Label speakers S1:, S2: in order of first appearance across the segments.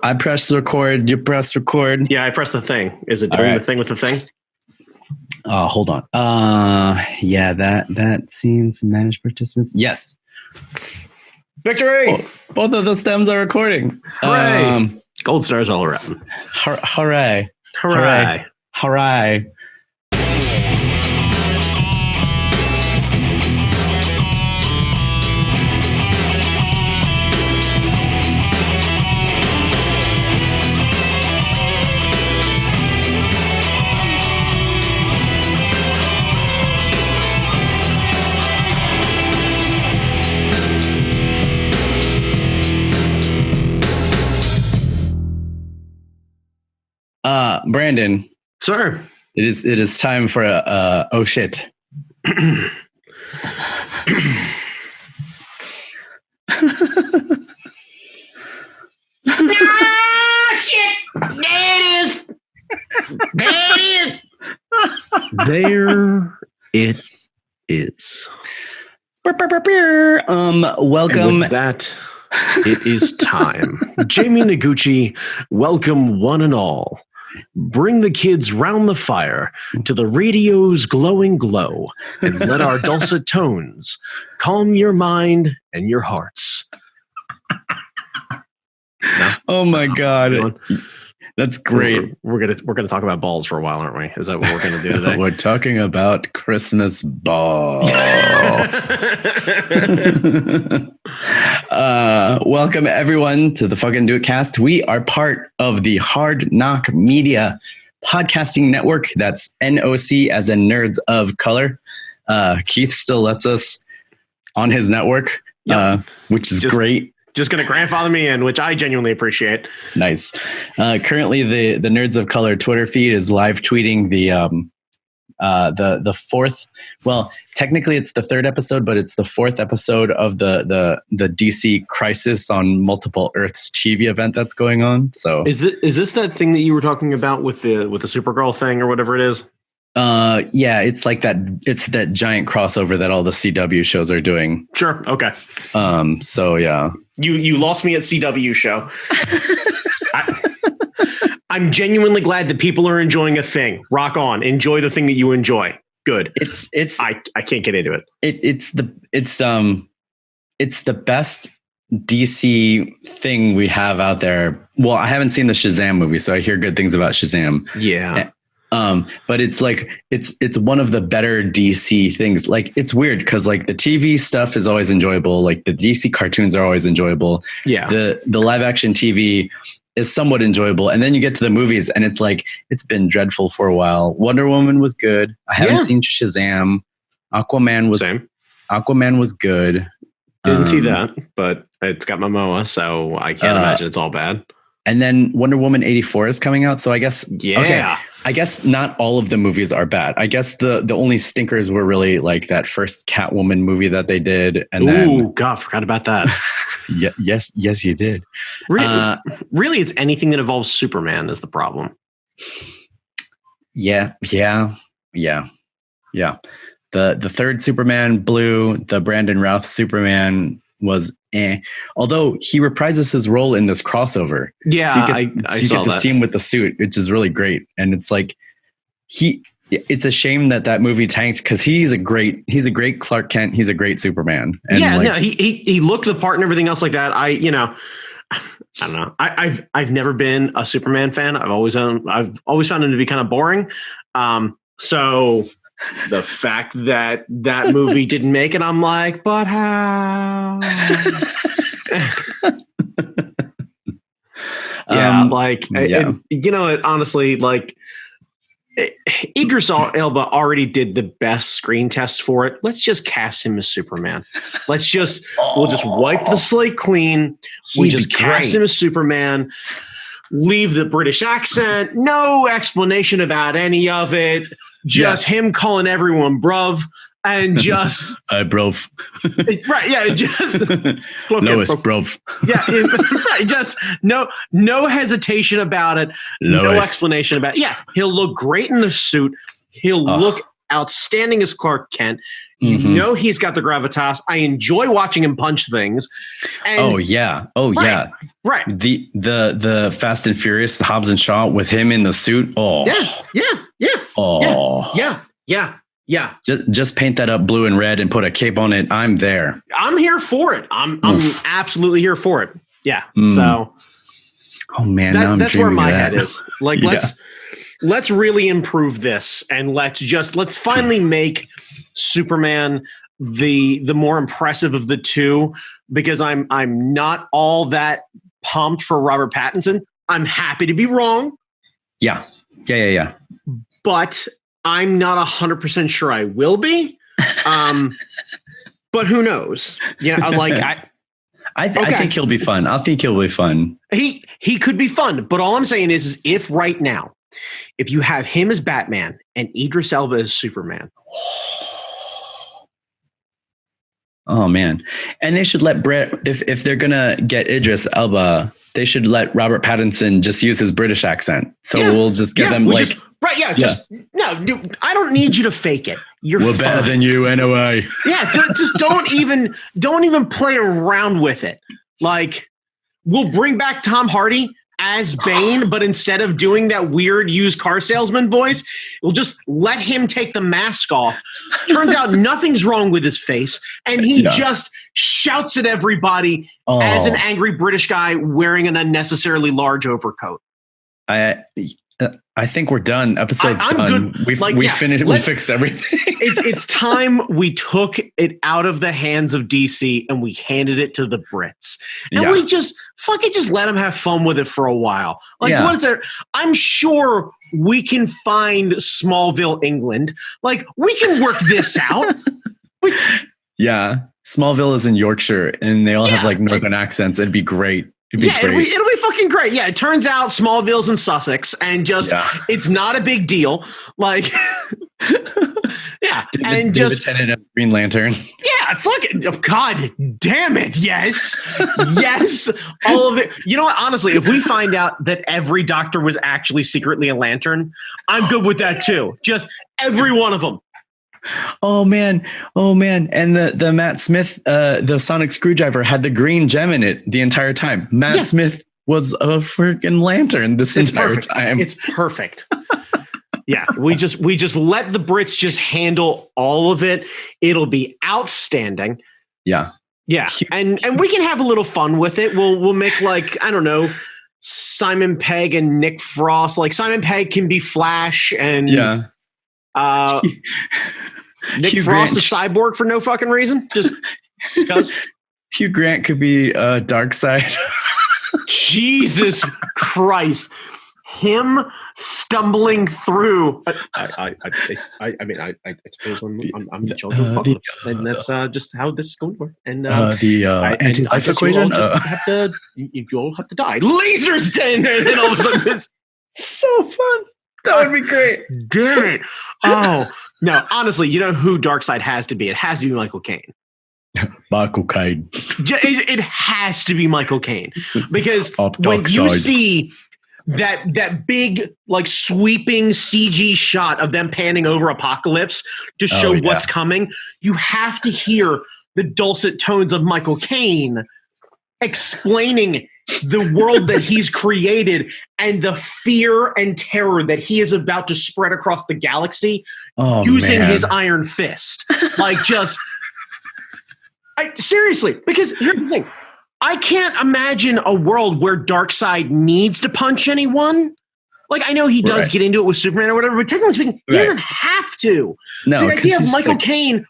S1: I pressed record. You pressed record.
S2: Yeah, I pressed the thing. Is it doing the thing with the thing?
S1: Hold on. Yeah, that seems manage participants. Yes.
S2: Victory!
S1: Both of the stems are recording.
S2: Hooray! Gold stars all around.
S1: Hooray!
S2: Hooray!
S1: Hooray! Brandon.
S2: Sir.
S1: It is time for a oh shit.
S2: Ah, shit! There it is! There it is! There it is.
S1: Welcome.
S2: And with that, it is time. Jamie Noguchi, welcome one and all. Bring the kids round the fire to the radio's glowing glow and let our dulcet tones calm your mind and your hearts. No?
S1: Oh my God. That's great.
S2: We're gonna talk about balls for a while, aren't we? Is that what we're gonna do today?
S1: We're talking about Christmas balls. Welcome everyone to the Fucking Do It Cast. We are part of the Hard Knock Media podcasting network. That's NOC as in Nerds of Color. Keith still lets us on his network, which is great.
S2: Just going to grandfather me in, which I genuinely appreciate.
S1: Nice. Currently, the Nerds of Color Twitter feed is live tweeting the fourth. Well, technically, it's the third episode, but it's the fourth episode of the DC Crisis on Multiple Earths TV event that's going on. So,
S2: is this that thing that you were talking about with the Supergirl thing or whatever it is?
S1: Yeah, it's like that. It's that giant crossover that all the CW shows are doing.
S2: Sure. Okay.
S1: So yeah.
S2: You lost me at CW show. I'm genuinely glad that people are enjoying a thing. Rock on. Enjoy the thing that you enjoy. Good. I can't get into it.
S1: It's the best DC thing we have out there. Well, I haven't seen the Shazam movie, so I hear good things about Shazam.
S2: Yeah.
S1: But it's like it's one of the better DC things. Like it's weird because like the TV stuff is always enjoyable. Like the DC cartoons are always enjoyable.
S2: Yeah.
S1: The live action TV is somewhat enjoyable, and then you get to the movies, and it's like it's been dreadful for a while. Wonder Woman was good. I haven't seen Shazam. Aquaman was good.
S2: Didn't see that, but it's got Momoa, so I can't imagine it's all bad.
S1: And then Wonder Woman 84 is coming out. So I guess, I guess not all of the movies are bad. I guess the only stinkers were really like that first Catwoman movie that they did. And
S2: God, forgot about that.
S1: Yes, you did.
S2: Really, it's anything that involves Superman is the problem.
S1: Yeah. The third Superman, Blue, the Brandon Routh Superman was although he reprises his role in this crossover.
S2: Yeah,
S1: so you get to see him with the suit, which is really great. And it's like it's a shame that movie tanked because he's a great Clark Kent. He's a great Superman. And
S2: he looked the part and everything else like that. I don't know. I've never been a Superman fan. I've always found him to be kind of boring. So the fact that movie didn't make it, I'm like, but how? Honestly, like Idris Elba already did the best screen test for it. Let's just cast him as Superman. We'll just wipe the slate clean. We just cast him as Superman. Leave the British accent. No explanation about any of it. Just him calling everyone bruv and just
S1: bruv.
S2: Right, yeah, just
S1: Lois bruv.
S2: Yeah, right, just no hesitation about it. Lois. No explanation about it. Yeah, he'll look great in the suit. He'll look outstanding as Clark Kent. You
S1: Mhm.
S2: know he's got the gravitas. I enjoy watching him punch things. And
S1: Oh yeah. Oh yeah.
S2: right.
S1: The Fast and Furious Hobbs and Shaw with him in the suit. Oh
S2: Yeah.
S1: Just paint that up blue and red and put a cape on it. I'm there.
S2: I'm here for it. I'm absolutely here for it. Yeah. So
S1: oh man,
S2: that's where my head is. Like
S1: Yeah.
S2: let's really improve this, and let's finally make Superman the more impressive of the two, because I'm not all that pumped for Robert Pattinson. I'm happy to be wrong.
S1: Yeah.
S2: But I'm not 100% sure I will be. But who knows? Yeah, like
S1: I think he'll be fun. I think he'll be fun.
S2: He could be fun, but all I'm saying is if right now, if you have him as Batman and Idris Elba as Superman.
S1: Oh man. And they should let Brett, if they're gonna get Idris Elba, they should let Robert Pattinson just use his British accent. So we'll just give them like
S2: no, I don't need you to fake it.
S1: We're better than you anyway.
S2: Yeah, just don't even play around with it. Like, we'll bring back Tom Hardy as Bane, but instead of doing that weird used car salesman voice, we'll just let him take the mask off. Turns out nothing's wrong with his face, and he just shouts at everybody as an angry British guy wearing an unnecessarily large overcoat.
S1: I think we're done. Episode's
S2: I'm
S1: done.
S2: good.
S1: We finished. We fixed everything.
S2: It's time we took it out of the hands of DC and we handed it to the Brits. And we just let them have fun with it for a while. Like, what is there? I'm sure we can find Smallville, England. Like, we can work this out.
S1: Smallville is in Yorkshire, and they all have like northern accents. It'd be great.
S2: It'll be fucking great. Yeah, it turns out Smallville's in Sussex, and it's not a big deal. Like,
S1: David Tennant of Green Lantern.
S2: Yeah, fucking God damn it. Yes. All of it. You know what? Honestly, if we find out that every doctor was actually secretly a lantern, I'm good with that too. Just every one of them.
S1: Oh man. And the Matt Smith, the sonic screwdriver had the green gem in it the entire time. Matt Smith was a freaking lantern this entire time.
S2: It's perfect. Yeah, we just let the Brits just handle all of it. It'll be outstanding.
S1: Yeah.
S2: And we can have a little fun with it. We'll make, like, I don't know, Simon Pegg and Nick Frost. Like, Simon Pegg can be Flash, and Nick
S1: Hugh
S2: Frost
S1: Grant,
S2: is Cyborg for no fucking reason. Just because.
S1: Hugh Grant could be Darkseid.
S2: Jesus Christ. Him stumbling through. I mean, I suppose I'm the child of apocalypse, and that's just how this is going to work. And
S1: the anti-life equation.
S2: You all have to die. Lasers down there, and then all of a sudden it's
S1: so fun. That would be great.
S2: Damn it! Oh no, honestly, you know who Darkseid has to be? It has to be Michael Caine.
S1: Michael Caine.
S2: It has to be Michael Caine, because when you see that big, like, sweeping CG shot of them panning over Apocalypse to show what's coming, you have to hear the dulcet tones of Michael Caine explaining the world that he's created and the fear and terror that he is about to spread across the galaxy using his iron fist. Like, seriously, because here's the thing. I can't imagine a world where Darkseid needs to punch anyone. Like, I know he does get into it with Superman or whatever, but technically speaking, he doesn't have to.
S1: No,
S2: so the idea of Michael Caine,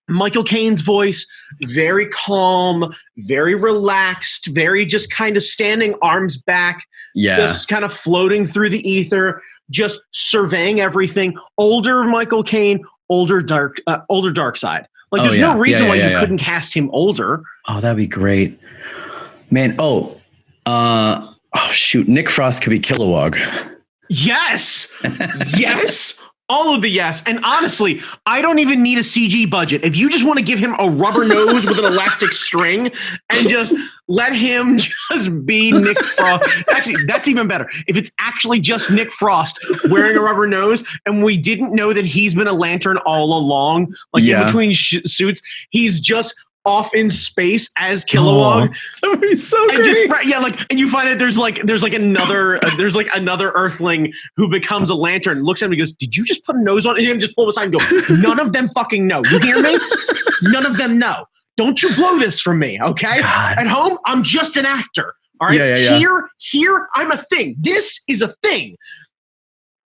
S2: Michael Caine's voice, very calm, very relaxed, very just kind of standing arms back, just kind of floating through the ether, just surveying everything. Older Michael Caine, older Darkseid. Like, there's no reason why you couldn't cast him older.
S1: Oh, that'd be great, man. Shoot, Nick Frost could be Kilowog.
S2: Yes. All of the yes. And honestly, I don't even need a CG budget. If you just want to give him a rubber nose with an elastic string and just let him just be Nick Frost. Actually, that's even better. If it's actually just Nick Frost wearing a rubber nose and we didn't know that he's been a Lantern all along, like in between suits, he's just off in space as Kilowog.
S1: That would be so great.
S2: And you find that there's another Earthling who becomes a Lantern, looks at him and goes, "Did you just put a nose on?" And him just pull him aside and go, "None of them fucking know. You hear me? None of them know. Don't you blow this from me, okay? God. At home, I'm just an actor. All right. Here, I'm a thing. This is a thing."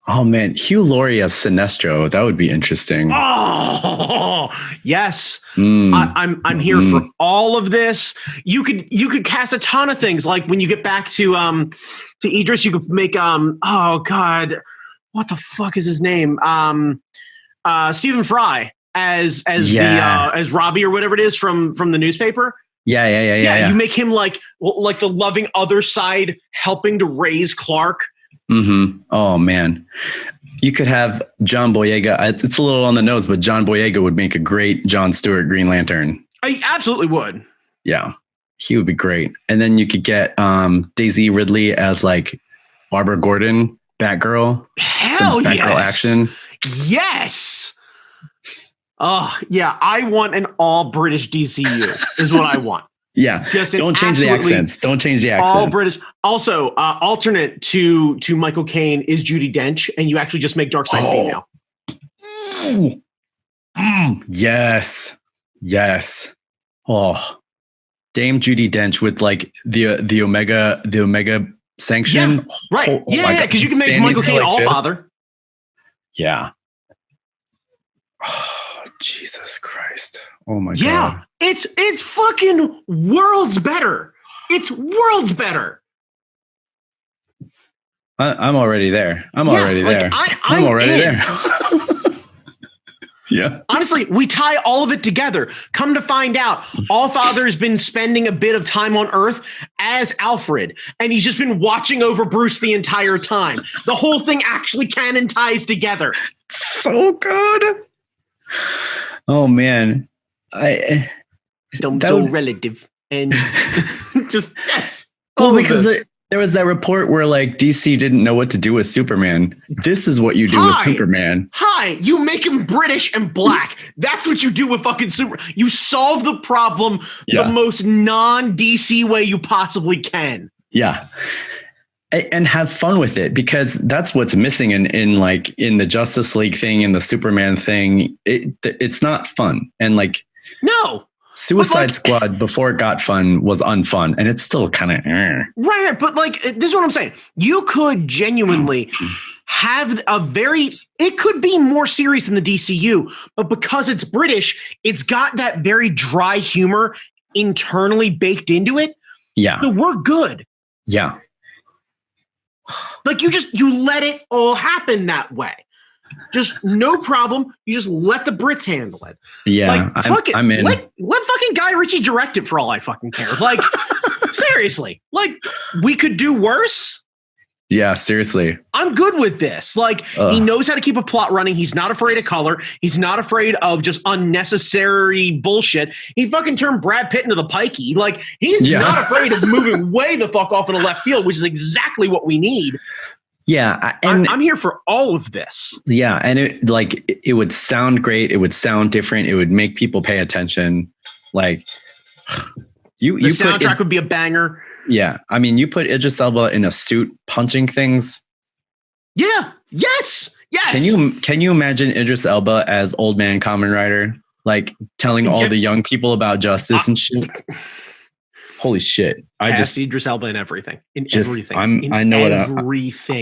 S1: Oh man, Hugh Laurie as Sinestro. That would be interesting.
S2: Oh yes, I'm here for all of this. You could cast a ton of things. Like when you get back to Idris, you could make oh god, what the fuck is his name? Stephen Fry as Robbie or whatever it is from the newspaper.
S1: Yeah.
S2: You make him like the loving other side, helping to raise Clark.
S1: Mm-hmm. Oh man, you could have John Boyega. It's a little on the nose, but John Boyega would make a great John Stewart Green Lantern.
S2: I absolutely would.
S1: Yeah, he would be great. And then you could get Daisy Ridley as like Barbara Gordon, Batgirl.
S2: Hell yes.
S1: Batgirl action.
S2: Yes. Oh yeah, I want an all British DCU is what I want.
S1: Yeah, don't change the accents. Don't change the accents.
S2: All British. Also, alternate to Michael Caine is Judi Dench, and you actually just make Darkseid female.
S1: Yes. Oh, Dame Judi Dench with like the Omega sanction.
S2: Yeah, right. Because you can make Michael Caine all father.
S1: Yeah. Oh, Jesus Christ. Oh my God.
S2: Yeah, it's fucking worlds better. It's worlds better.
S1: I'm already there. I'm already there. Yeah.
S2: Honestly, we tie all of it together. Come to find out, Allfather's been spending a bit of time on Earth as Alfred, and he's just been watching over Bruce the entire time. The whole thing actually canon ties together.
S1: So good. Oh man.
S2: Relative and just yes.
S1: Well, because there was that report where like DC didn't know what to do with Superman. This is what you do with Superman.
S2: You make him British and black. That's what you do with fucking You solve the problem the most non-DC way you possibly can.
S1: Yeah. And have fun with it, because that's what's missing in the Justice League thing and the Superman thing. It's not fun. And like,
S2: no.
S1: Suicide Squad before it got fun was unfun, and it's still kind of
S2: right. But like, this is what I'm saying. You could genuinely have it could be more serious than the DCU, but because it's British, it's got that very dry humor internally baked into it.
S1: Yeah.
S2: So we're good.
S1: Yeah.
S2: Like you let it all happen that way. Just no problem. You just let the Brits handle it.
S1: Yeah,
S2: like,
S1: I'm in.
S2: Let fucking Guy Ritchie direct it for all I fucking care. Like, seriously. Like, we could do worse.
S1: Yeah, seriously.
S2: I'm good with this. Like, he knows how to keep a plot running. He's not afraid of color. He's not afraid of just unnecessary bullshit. He fucking turned Brad Pitt into the pikey. Like, he's not afraid of moving way the fuck off in the left field, which is exactly what we need.
S1: Yeah,
S2: and I'm here for all of this.
S1: Yeah, and it would sound great. It would sound different. It would make people pay attention. Like the
S2: soundtrack would be a banger.
S1: Yeah, I mean, you put Idris Elba in a suit punching things.
S2: Yeah. Yes.
S1: Can you imagine Idris Elba as Old Man Kamen Rider, like telling all the young people about justice and shit? Holy shit!
S2: Cast Idris Elba in everything. Everything.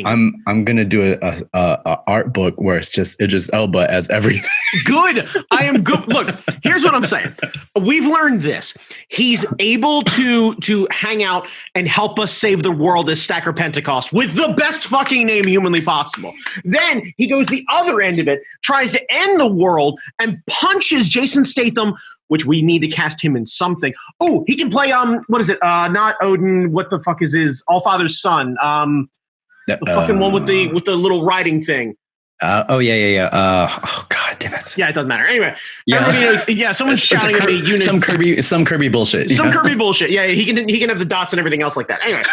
S1: I'm gonna do a art book where it's just Idris Elba as everything.
S2: Good. I am good. Look, here's what I'm saying. We've learned this. He's able to hang out and help us save the world as Stacker Pentecost with the best fucking name humanly possible. Then he goes the other end of it, tries to end the world, and punches Jason Statham, which we need to cast him in something. Oh, he can play what is it? Not Odin. What the fuck is his Allfather's son? The fucking one with the little riding thing.
S1: Yeah. Oh God, damn it.
S2: Yeah, it doesn't matter. Anyway,
S1: Yeah.
S2: everybody knows. Yeah, someone's shouting at me. Units.
S1: Some Kirby bullshit.
S2: Some Kirby bullshit. Yeah, he can have the dots and everything else like that. Anyway,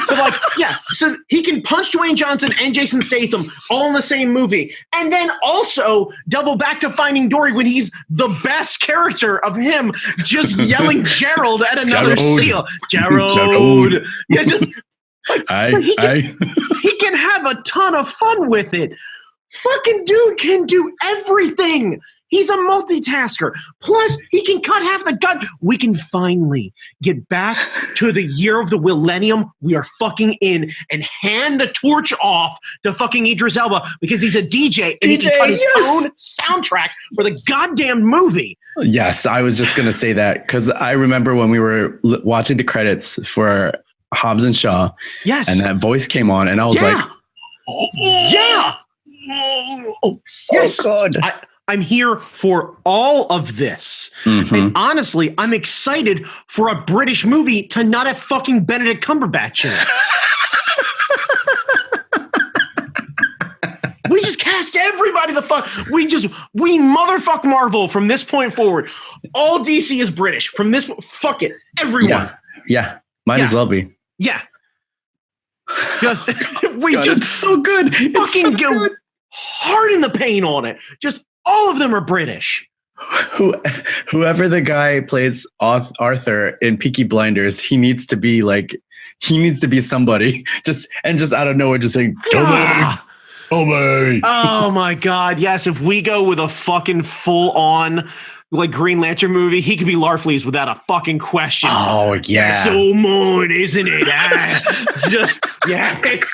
S2: but like, yeah, so he can punch Dwayne Johnson and Jason Statham all in the same movie, and then also double back to Finding Dory when he's the best character of him just yelling Gerald at another seal. Gerald. Yeah, just like, he can have a ton of fun with it. Fucking dude can do everything. He's a multitasker. Plus, he can cut half the gut. We can finally get back to the year of the millennium we are fucking in and hand the torch off to fucking Idris Elba because he's a DJ and he can cut his own soundtrack for the goddamn movie.
S1: Yes, I was just going to say that because I remember when we were watching the credits for Hobbs and Shaw.
S2: Yes.
S1: And that voice came on and I was like,
S2: yeah.
S1: Oh, so good.
S2: I'm here for all of this.
S1: Mm-hmm.
S2: And honestly, I'm excited for a British movie to not have fucking Benedict Cumberbatch in it. We just cast everybody the fuck. We motherfuck Marvel from this point forward. All DC is British. From this, fuck it. Everyone.
S1: Yeah. Might as well be.
S2: Yeah. Just,
S1: it's so good.
S2: Fucking go hard in the paint on it. Just all of them are British.
S1: Whoever the guy plays Arthur in Peaky Blinders, he needs to be somebody. Just out of nowhere, just saying, Tommy.
S2: Oh my God. Yes. If we go with a fucking full on like Green Lantern movie, he could be Larfleeze without a fucking question.
S1: Oh yeah.
S2: So moon, isn't it? Just yes.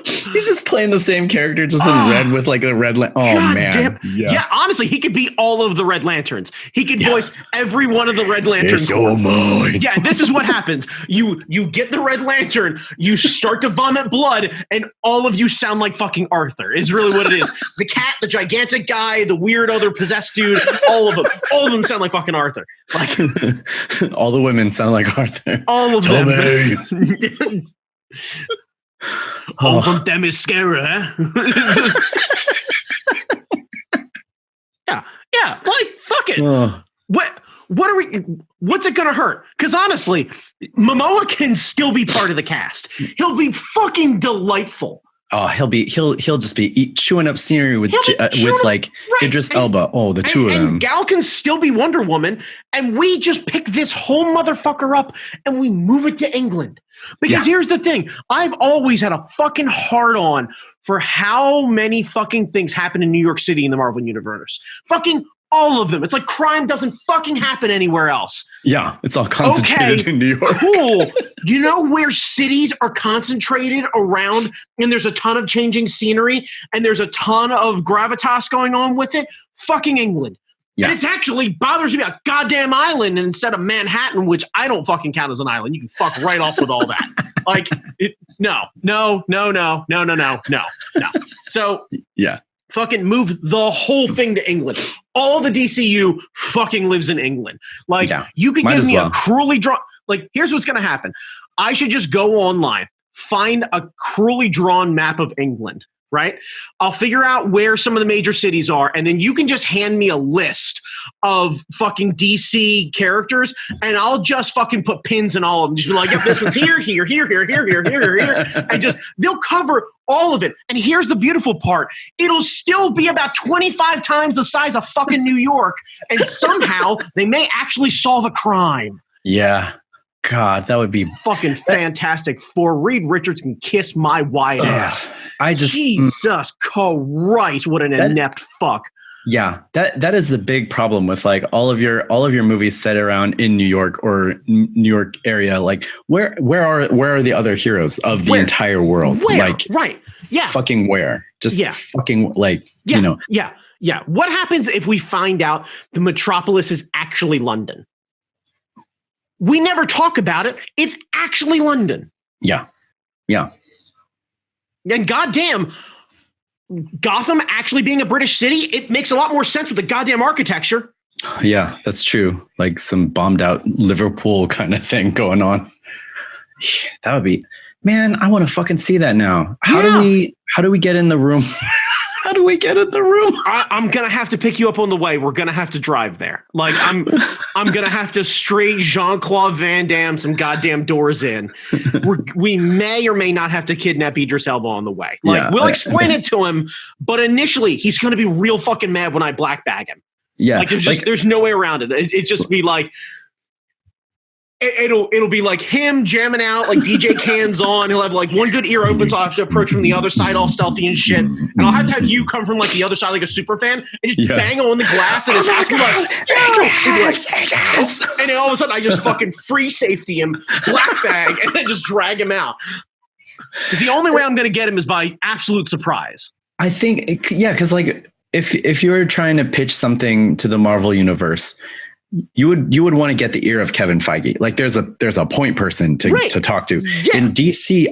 S1: He's just playing the same character, just in red with like a red. Oh God, man,
S2: damn. Yeah. Honestly, he could be all of the Red Lanterns. He could voice every one of the Red Lanterns. Yeah, this is what happens. You get the Red Lantern, you start to vomit blood, and all of you sound like fucking Arthur. Is really what it is. The cat, the gigantic guy, the weird other possessed dude, all of them sound like fucking Arthur. Like
S1: all the women sound like Arthur.
S2: All of them. All of them is scary, huh? yeah, like fuck it. What's it gonna hurt? Because honestly, Momoa can still be part of the cast. He'll be fucking delightful.
S1: Oh, he'll just be chewing up scenery with Idris Elba. Oh, the two of them.
S2: And Gal can still be Wonder Woman, and we just pick this whole motherfucker up and we move it to England. Because here's the thing, I've always had a fucking hard on for how many fucking things happen in New York City in the Marvel Universe. Fucking all of them. It's like crime doesn't fucking happen anywhere else.
S1: Yeah, it's all concentrated in New York.
S2: Cool. You know where cities are concentrated around and there's a ton of changing scenery and there's a ton of gravitas going on with it? Fucking England. Yeah. And it's actually bothers me a goddamn island instead of Manhattan, which I don't fucking count as an island. You can fuck right off with all that. Like, no. So,
S1: yeah.
S2: Fucking move the whole thing to England. All the DCU fucking lives in England. Like, you could give me a cruelly drawn... Like, here's what's going to happen. I should just go online, find a cruelly drawn map of England, right? I'll figure out where some of the major cities are, and then you can just hand me a list of fucking DC characters, and I'll just fucking put pins in all of them. Just be like, if this one's here, and just, they'll cover all of it. And here's the beautiful part. It'll still be about 25 times the size of fucking New York, and somehow they may actually solve a crime.
S1: Yeah. God, that would be
S2: fucking fantastic. For Reed Richards can kiss my white ass. Jesus Christ, what an inept fuck.
S1: Yeah, that is the big problem with like all of your movies set around in New York or New York area. Like where are the other heroes of the entire world?
S2: Where?
S1: Like
S2: right. Yeah.
S1: Fucking where? Just fucking like
S2: you
S1: know.
S2: Yeah. Yeah. What happens if we find out the metropolis is actually London? We never talk about it. It's actually London.
S1: Yeah. Yeah.
S2: And goddamn, Gotham actually being a British city, it makes a lot more sense with the goddamn architecture.
S1: Yeah, that's true. Like some bombed out Liverpool kind of thing going on. That would be Man, I want to fucking see that now. How do we get in the room? How do we get in the room?
S2: I'm gonna have to pick you up on the way. We're gonna have to drive there. Like I'm gonna have to straight Jean-Claude Van Damme some goddamn doors in. We may or may not have to kidnap Idris Elba on the way. Like we'll explain it to him, but initially he's gonna be real fucking mad when I black bag him.
S1: Yeah,
S2: like there's no way around it. It just be like. It'll be like him jamming out, like DJ cans on. He'll have like one good ear open, so I'll have to approach from the other side all stealthy and shit. And I'll have to have you come from like the other side like a super fan and just bang on the glass and it's like, and then all of a sudden I just fucking free safety him, black bag, and then just drag him out. Because the only way I'm going to get him is by absolute surprise.
S1: I think, because like if you were trying to pitch something to the Marvel universe, you would want to get the ear of Kevin Feige. Like there's a point person to talk to. Yeah. In DC,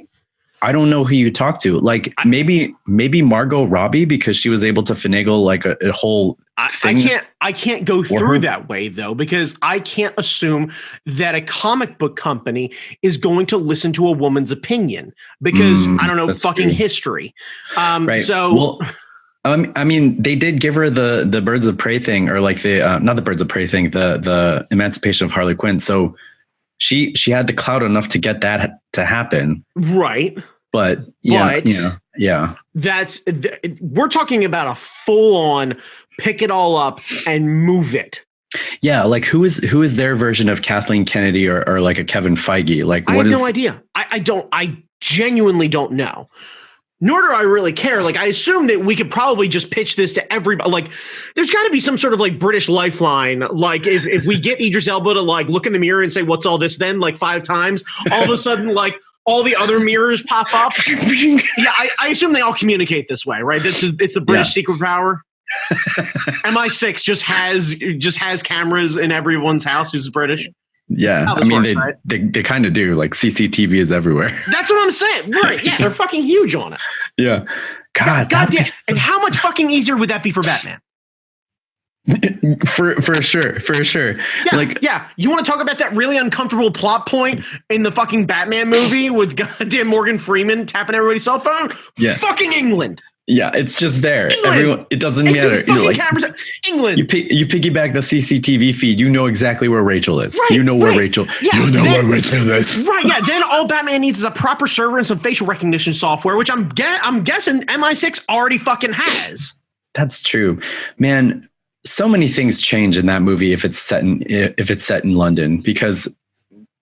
S1: I don't know who you talk to. Like maybe Margot Robbie, because she was able to finagle like a whole thing.
S2: I can't go through that way though, because I can't assume that a comic book company is going to listen to a woman's opinion because I don't know fucking history.
S1: Right.
S2: So.
S1: Well, I mean, they did give her the Birds of Prey thing, or like the not the Birds of Prey thing, the Emancipation of Harley Quinn. So she had the clout enough to get that to happen,
S2: right?
S1: But
S2: that's we're talking about a full on pick it all up and move it.
S1: Yeah, like who is their version of Kathleen Kennedy or like a Kevin Feige? Like
S2: I have no idea. I genuinely don't know. Nor do I really care. Like, I assume that we could probably just pitch this to everybody. Like, there's got to be some sort of like British lifeline. Like, if we get Idris Elba to like look in the mirror and say, "What's all this?" Then like 5 times, all of a sudden, like all the other mirrors pop up. Yeah, I assume they all communicate this way, right? It's the British secret power. MI6 just has cameras in everyone's house who's British.
S1: Yeah, I mean they kind of do. Like CCTV is everywhere.
S2: That's what I'm saying. Right? Yeah, they're fucking huge on it.
S1: Yeah. God
S2: damn. And how much fucking easier would that be for Batman?
S1: For sure.
S2: Yeah. You want to talk about that really uncomfortable plot point in the fucking Batman movie with goddamn Morgan Freeman tapping everybody's cell phone? Yeah. Fucking England.
S1: Yeah, it's just there. Everyone, it doesn't matter.
S2: Like, England.
S1: You piggyback the CCTV feed. You know exactly where Rachel is. Right, you know where Rachel. Yeah, you know where Rachel is.
S2: Right. Yeah. Then all Batman needs is a proper server and some facial recognition software, which I'm guessing MI6 already fucking has.
S1: That's true, man. So many things change in that movie if it's set in London, because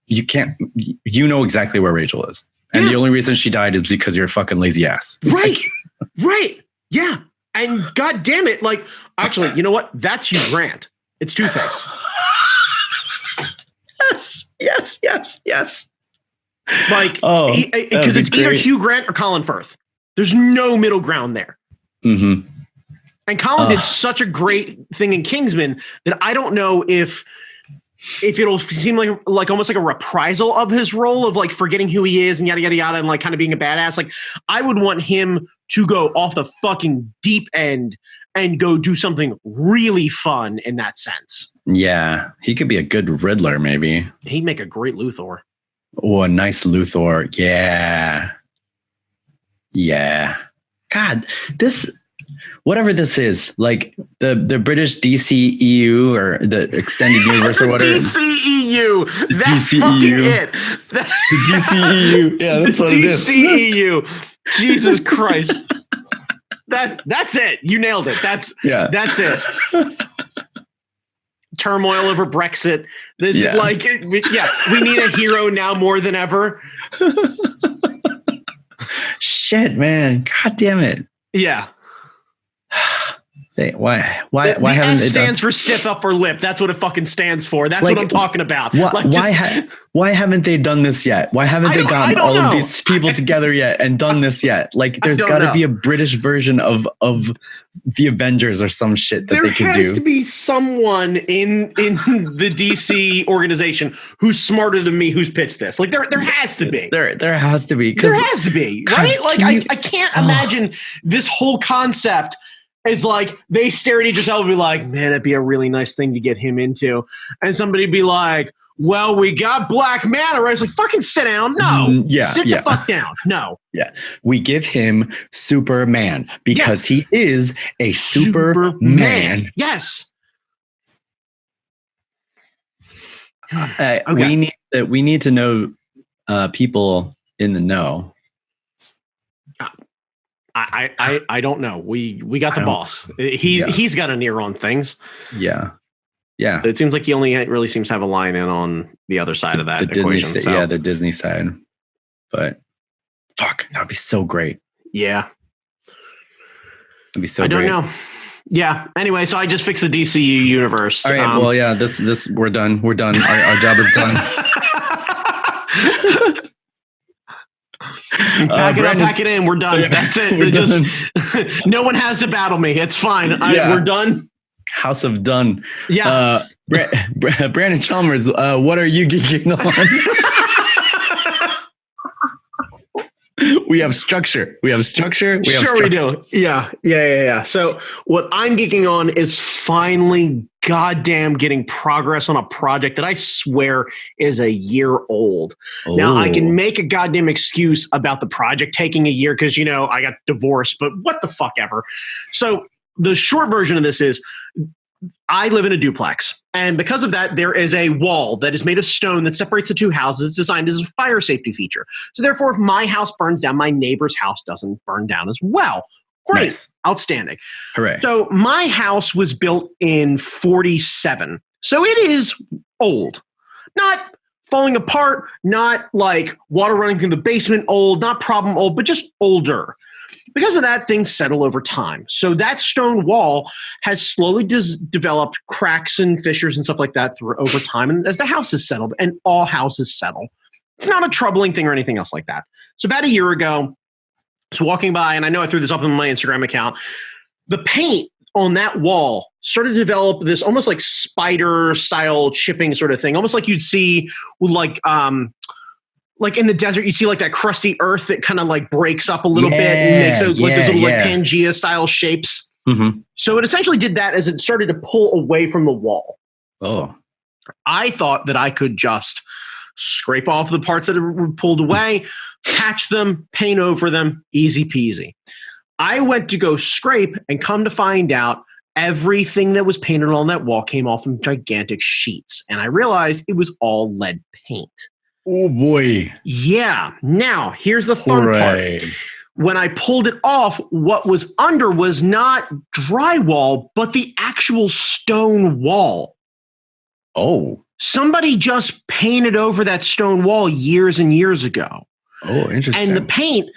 S1: you know exactly where Rachel is, and the only reason she died is because you're a fucking lazy ass.
S2: Right. Right. Yeah. And God damn it. Like, actually, you know what? That's Hugh Grant. It's Two-Face.
S1: Yes.
S2: Like, because it's either Hugh Grant or Colin Firth. There's no middle ground there.
S1: Mm-hmm.
S2: And Colin did such a great thing in Kingsman that I don't know if it'll seem like almost like a reprisal of his role of like forgetting who he is and yada, yada, yada, and like kind of being a badass. Like, I would want him to go off the fucking deep end and go do something really fun in that sense.
S1: Yeah. He could be a good Riddler, maybe.
S2: He'd make a great Luthor.
S1: Oh, a nice Luthor. Yeah. Yeah. God, whatever this is, like the British DCEU or the extended universe or whatever.
S2: DCEU. That's
S1: DCEU.
S2: fucking it.
S1: The DCEU. Yeah, that's what it is.
S2: DCEU. Jesus Christ. That's it. You nailed it. That's it. Turmoil over Brexit. We need a hero now more than ever.
S1: Shit, man. God damn it.
S2: Yeah.
S1: Say why haven't
S2: S
S1: they
S2: stands for stiff upper lip. That's what it fucking stands for. That's what I'm talking about.
S1: Why haven't they done this yet? Why haven't they gotten all of these people together yet and done this yet? Like, there's got to be a British version of the Avengers or some shit that they can do.
S2: There has to be someone in the DC organization who's smarter than me who's pitched this. Like, there has to be.
S1: There has to be.
S2: There has to be, right? Like, I can't imagine this whole concept is like they stare at each other and be like, man, that'd be a really nice thing to get him into. And somebody be like, well, we got Black Manta, right? It's like, fucking sit down. No. Sit the fuck down. No.
S1: Yeah. We give him Superman because he is a Superman.
S2: Yes.
S1: Okay. We need to know people in the know.
S2: I don't know. We got the boss. He's got an ear on things.
S1: Yeah.
S2: It seems like he only really seems to have a line in on the other side of that equation.
S1: The Disney side. But fuck, that'd be so great.
S2: Yeah.
S1: That'd be so great.
S2: I don't know. Yeah. Anyway, so I just fixed the DCU universe.
S1: All right. Well, yeah. This we're done. We're done. Our job is done.
S2: Pack it in. We're done. That's it. No one has to battle me. It's fine. We're done.
S1: House of Done.
S2: Yeah.
S1: Brandon Chalmers, what are you geeking on? We have structure. We do. Yeah. So what I'm geeking on is finally goddamn getting progress on a project that I swear is a year old. Oh. Now, I can make a goddamn excuse about the project taking a year because, I got divorced, but what the fuck ever. So the short version of this is I live in a duplex. And because of that, there is a wall that is made of stone that separates the two houses. It's designed as a fire safety feature. So therefore, if my house burns down, my neighbor's house doesn't burn down as well. Great. Nice. Outstanding. Hooray.
S2: So my house was built in 1947. So it is old. Not falling apart, not like water running through the basement old, not problem old, but just older. Because of that, things settle over time. So that stone wall has slowly developed cracks and fissures and stuff like that over time. And as the house has settled, and all houses settle, it's not a troubling thing or anything else like that. So about a year ago, I was walking by, and I know I threw this up on my Instagram account. The paint on that wall started to develop this almost like spider-style chipping sort of thing, almost like you'd see with like in the desert, you see like that crusty earth that kind of like breaks up a little bit and makes those like Pangea style shapes. Mm-hmm. So it essentially did that as it started to pull away from the wall.
S1: Oh,
S2: I thought that I could just scrape off the parts that were pulled away, patch them, paint over them, easy peasy. I went to go scrape and come to find out everything that was painted on that wall came off in gigantic sheets. And I realized it was all lead paint.
S1: Oh boy.
S2: Yeah. Now, here's the fun part. When I pulled it off, what was under was not drywall, but the actual stone wall.
S1: Oh.
S2: Somebody just painted over that stone wall years and years ago.
S1: Oh, interesting.
S2: And the paint,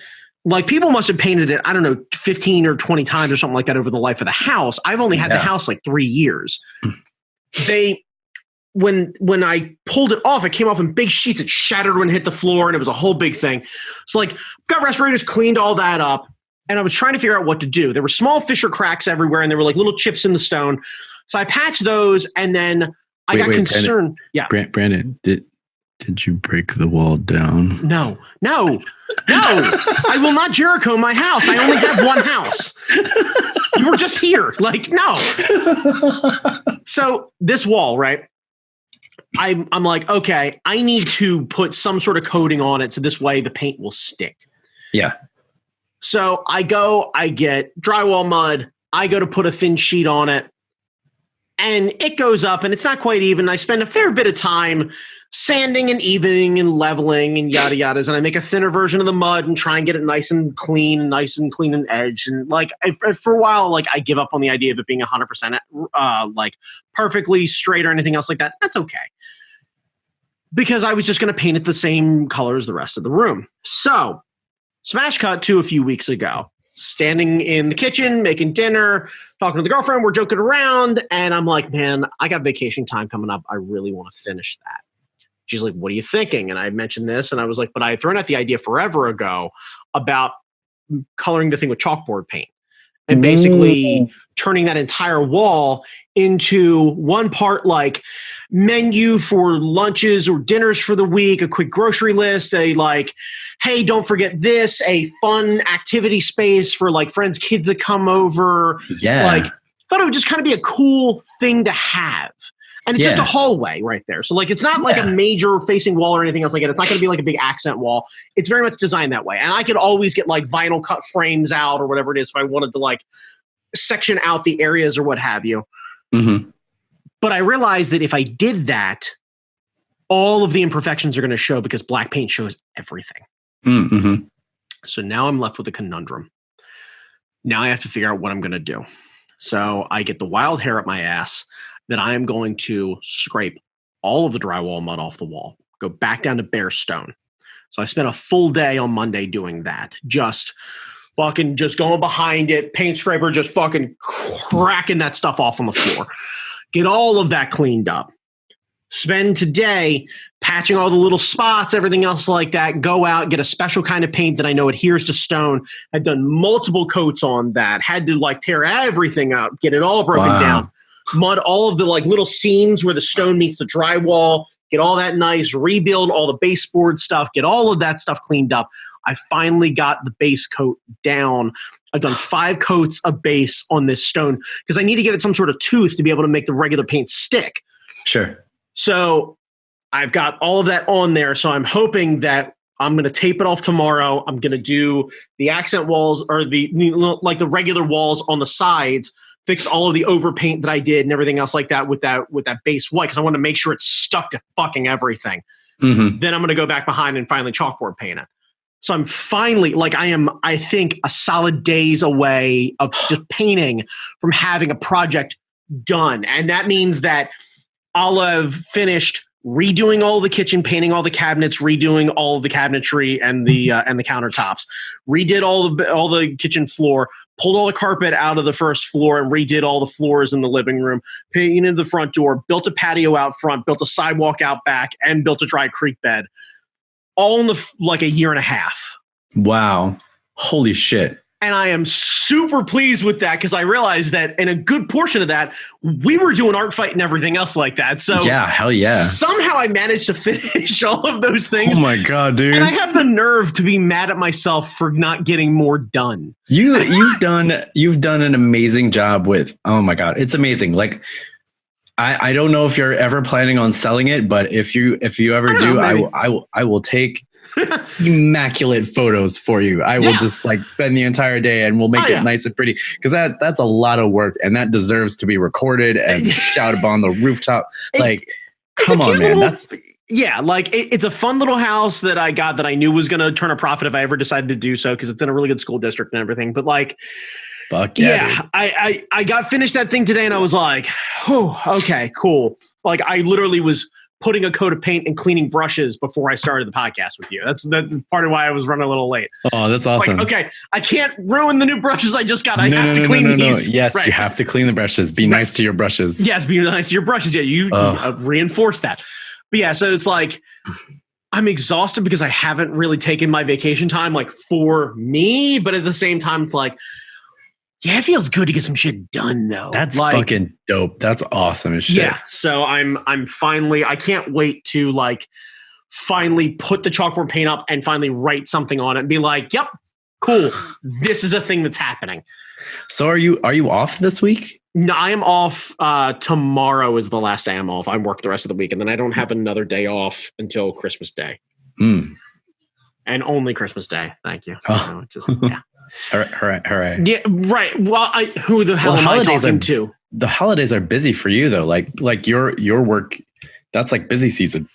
S2: like people must have painted it, I don't know, 15 or 20 times or something like that over the life of the house. I've only had the house like 3 years. When I pulled it off, it came off in big sheets. It shattered when it hit the floor, and it was a whole big thing. So like, got respirators, cleaned all that up, and I was trying to figure out what to do. There were small fissure cracks everywhere, and there were like little chips in the stone. So I patched those, and then I got concerned.
S1: Brandon, did you break the wall down?
S2: No. I will not Jericho my house. I only have one house. You were just here. Like, no. So this wall, right? I'm like, okay, I need to put some sort of coating on it so this way the paint will stick.
S1: Yeah.
S2: So I get drywall mud. I go to put a thin sheet on it, and it goes up, and it's not quite even. I spend a fair bit of time sanding and evening and leveling and yada yadas, and I make a thinner version of the mud and try and get it nice and clean and edge. And like for a while, like I give up on the idea of it being 100% like perfectly straight or anything else like that. That's okay, because I was just going to paint it the same color as the rest of the room. So smash cut to a few weeks ago, standing in the kitchen, making dinner, talking to the girlfriend. We're joking around, and I'm like, man, I got vacation time coming up. I really want to finish that. She's like, what are you thinking? And I mentioned this, and I was like, but I had thrown out the idea forever ago about coloring the thing with chalkboard paint and basically turning that entire wall into one part like menu for lunches or dinners for the week, a quick grocery list, a like, hey, don't forget this, a fun activity space for like friends, kids that come over.
S1: Yeah.
S2: Like, thought it would just kind of be a cool thing to have. And it's just a hallway right there. So like, it's not like a major facing wall or anything else like that. It's not going to be like a big accent wall. It's very much designed that way. And I could always get like vinyl cut frames out or whatever it is if I wanted to like section out the areas or what have you.
S1: Mm-hmm.
S2: But I realized that if I did that, all of the imperfections are going to show because black paint shows everything.
S1: Mm-hmm.
S2: So now I'm left with a conundrum. Now I have to figure out what I'm going to do. So I get the wild hair up my ass that I am going to scrape all of the drywall mud off the wall, go back down to bare stone. So I spent a full day on Monday doing that. Just going behind it, paint scraper, just fucking cracking that stuff off on the floor. Get all of that cleaned up. Spend today patching all the little spots, everything else like that. Go out, get a special kind of paint that I know adheres to stone. I've done multiple coats on that. Had to like tear everything out, get it all broken down. Mud all of the like little seams where the stone meets the drywall. Get all that nice, rebuild all the baseboard stuff, get all of that stuff cleaned up. I finally got the base coat down. I've done 5 coats of base on this stone because I need to give it some sort of tooth to be able to make the regular paint stick.
S1: Sure.
S2: So I've got all of that on there. So I'm hoping that I'm going to tape it off tomorrow. I'm going to do the accent walls or the regular walls on the sides, fix all of the overpaint that I did and everything else like that with that base white because I want to make sure it's stuck to fucking everything.
S1: Mm-hmm.
S2: Then I'm going to go back behind and finally chalkboard paint it. So I'm finally I think a solid days away of just painting from having a project done. And that means that I'll have finished redoing all the kitchen, painting all the cabinets, redoing all of the cabinetry and the countertops, redid all the kitchen floor, pulled all the carpet out of the first floor and redid all the floors in the living room, painted the front door, built a patio out front, built a sidewalk out back, and built a dry creek bed. All in like a year and a half.
S1: Wow. Holy shit.
S2: And I am super pleased with that because I realized that in a good portion of that, we were doing art fight and everything else like that. So
S1: yeah, hell yeah.
S2: Somehow I managed to finish all of those things.
S1: Oh my God, dude.
S2: And I have the nerve to be mad at myself for not getting more done.
S1: You've done an amazing job with, oh my God, it's amazing. Like, I don't know if you're ever planning on selling it, but if you ever do, I will take immaculate photos for you. I will just like spend the entire day and we'll make it nice and pretty because that's a lot of work and that deserves to be recorded and shouted on the rooftop. Like, come on, man.
S2: It's a fun little house that I got that I knew was going to turn a profit if I ever decided to do so because it's in a really good school district and everything. But like,
S1: fuck yeah.
S2: I got finished that thing today and I was like, oh, okay, cool. Like I literally was putting a coat of paint and cleaning brushes before I started the podcast with you. That's part of why I was running a little late.
S1: Oh, that's awesome.
S2: Like, okay, I can't ruin the new brushes I just got. I have to clean these.
S1: Yes, right. You have to clean the brushes. Be nice to your brushes.
S2: Yes, be nice to your brushes. Yeah, you reinforce that. But yeah, so it's like I'm exhausted because I haven't really taken my vacation time like for me. But at the same time, it's like, yeah, it feels good to get some shit done though.
S1: That's like, fucking dope. That's awesome as shit.
S2: Yeah. So I'm finally, I can't wait to like finally put the chalkboard paint up and finally write something on it and be like, yep, cool. This is a thing that's happening.
S1: So are you off this week?
S2: No, I am off. Tomorrow is the last day I'm off. I work the rest of the week and then I don't have another day off until Christmas Day. And only Christmas Day. Thank you.
S1: Oh.
S2: Yeah.
S1: All right.
S2: Yeah, right. Well, who the hell am I talking to?
S1: The holidays are busy for you though. Like your work, that's like busy season.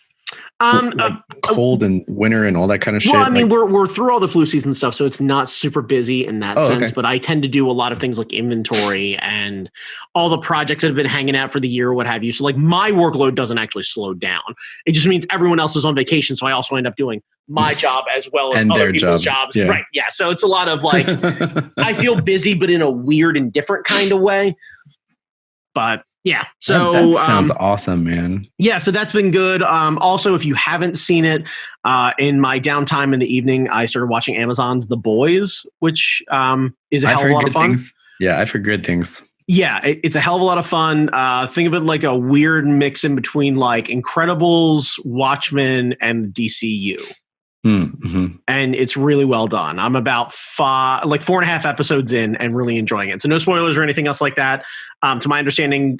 S1: Like cold and winter and all that kind of shit.
S2: Well, I mean, we're through all the flu season stuff, so it's not super busy in that sense. Okay. But I tend to do a lot of things like inventory and all the projects that have been hanging out for the year or what have you. So like my workload doesn't actually slow down. It just means everyone else is on vacation, so I also end up doing my job as well as other people's jobs. Yeah. Right? Yeah. So it's a lot of like I feel busy, but in a weird and different kind of way. But yeah, so
S1: that sounds awesome, man.
S2: Yeah, so that's been good. Also, if you haven't seen it, in my downtime in the evening, I started watching Amazon's The Boys, which is a hell of a lot of fun.
S1: Yeah, I've heard good things.
S2: Yeah, it's a hell of a lot of fun. Think of it like a weird mix in between like Incredibles, Watchmen, and DCU.
S1: Mm-hmm.
S2: And it's really well done. I'm about 4.5 episodes in and really enjoying it. So no spoilers or anything else like that. To my understanding,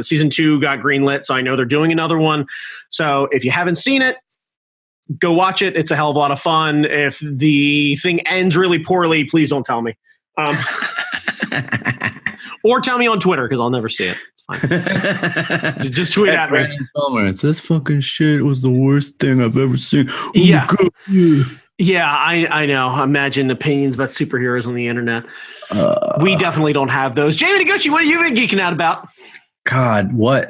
S2: season 2 got greenlit, so I know they're doing another one. So if you haven't seen it, go watch it. It's a hell of a lot of fun. If the thing ends really poorly, please don't tell me. Or tell me on Twitter, because I'll never see it. It's fine. Just tweet at me.
S1: This fucking shit was the worst thing I've ever seen. Oh
S2: yeah. Yeah, I know. Imagine opinions about superheroes on the internet. We definitely don't have those. Jamie Noguchi, what have you been geeking out about?
S1: God, what?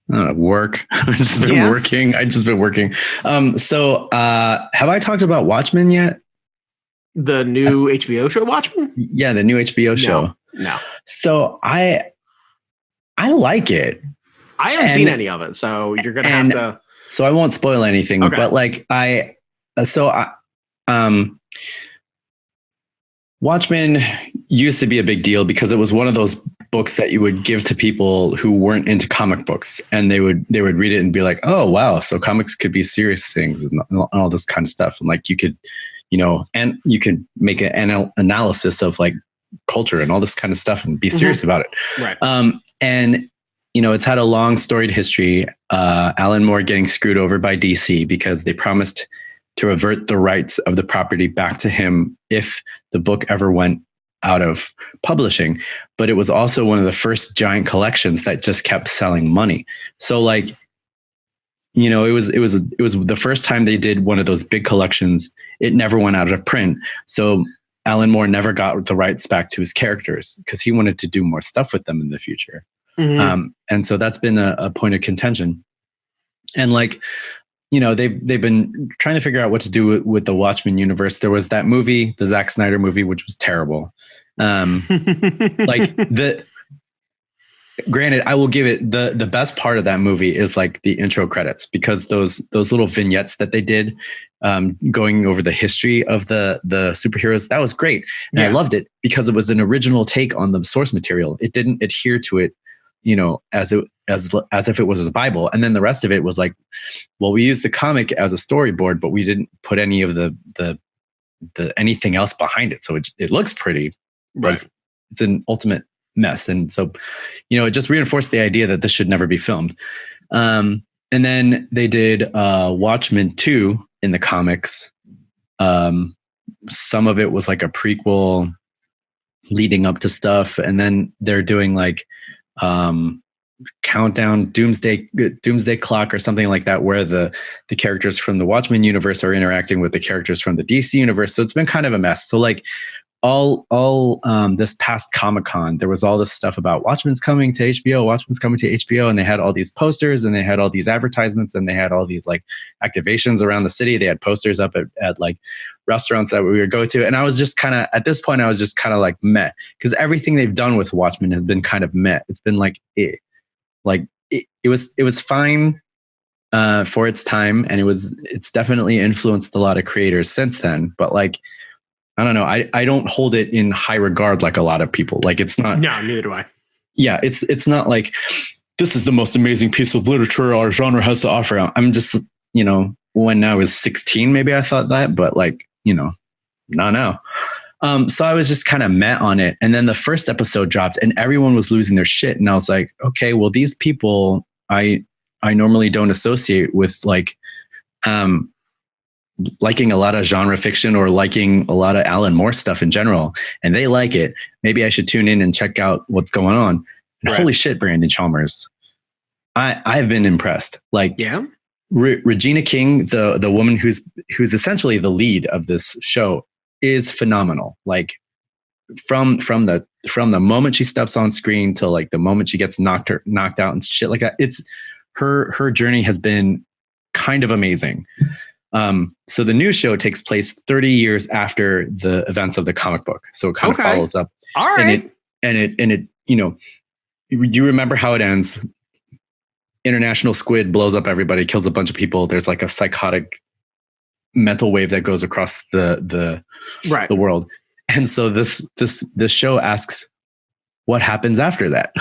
S1: Work. I've just been working. So have I talked about Watchmen yet?
S2: The new HBO show, Watchmen?
S1: Yeah, the new HBO show.
S2: No.
S1: So I like it.
S2: I haven't seen any of it, so you're gonna have to.
S1: So I won't spoil anything, but like Watchmen used to be a big deal because it was one of those books that you would give to people who weren't into comic books, and they would read it and be like, oh wow, so comics could be serious things and all this kind of stuff, and like you could, and you could make an analysis of like culture and all this kind of stuff and be serious about it.
S2: Right.
S1: And it's had a long storied history. Alan Moore getting screwed over by DC because they promised to revert the rights of the property back to him if the book ever went out of publishing. But it was also one of the first giant collections that just kept selling money. So like, it was the first time they did one of those big collections. It never went out of print. So Alan Moore never got the rights back to his characters because he wanted to do more stuff with them in the future. Mm-hmm. And so that's been a point of contention. And like, they've been trying to figure out what to do with the Watchmen universe. There was that movie, the Zack Snyder movie, which was terrible. Granted, I will give it the best part of that movie is like the intro credits, because those little vignettes that they did going over the history of the superheroes, that was great. And I loved it because it was an original take on the source material. It didn't adhere to it, as if it was a Bible. And then the rest of it was like, well, we used the comic as a storyboard, but we didn't put any of the anything else behind it. So it looks pretty, but it's an ultimate mess. And so, it just reinforced the idea that this should never be filmed. And then they did Watchmen 2 in the comics. Some of it was like a prequel leading up to stuff. And then they're doing like countdown doomsday clock or something like that, where the characters from the Watchmen universe are interacting with the characters from the DC universe. So it's been kind of a mess. So like all this past Comic-Con, there was all this stuff about Watchmen's coming to HBO, and they had all these posters and they had all these advertisements and they had all these like activations around the city. They had posters up at like restaurants that we would go to. And I was just kind of, at this point, I was just kind of like meh, because everything they've done with Watchmen has been kind of meh. It's been like, it was fine for its time. And it's definitely influenced a lot of creators since then. But like, I don't know. I don't hold it in high regard like a lot of people. Like it's not.
S2: No, neither do I.
S1: Yeah, it's not like this is the most amazing piece of literature our genre has to offer. I'm just, when I was 16, maybe I thought that, but like, not now. So I was just kind of meh on it. And then the first episode dropped and everyone was losing their shit. And I was like, okay, well, these people I normally don't associate with like, liking a lot of genre fiction or liking a lot of Alan Moore stuff in general, and they like it. Maybe I should tune in and check out what's going on. And holy shit, Brandon Chalmers. I've been impressed. Like, Regina King, the woman who's essentially the lead of this show, is phenomenal. Like from the moment she steps on screen till like the moment she gets knocked out and shit like that. It's her journey has been kind of amazing. So the new show takes place 30 years after the events of the comic book. So it kind of follows up.
S2: All right.
S1: And it, you remember how it ends. International squid blows up everybody, kills a bunch of people. There's like a psychotic mental wave that goes across the world. And so this show asks, what happens after that?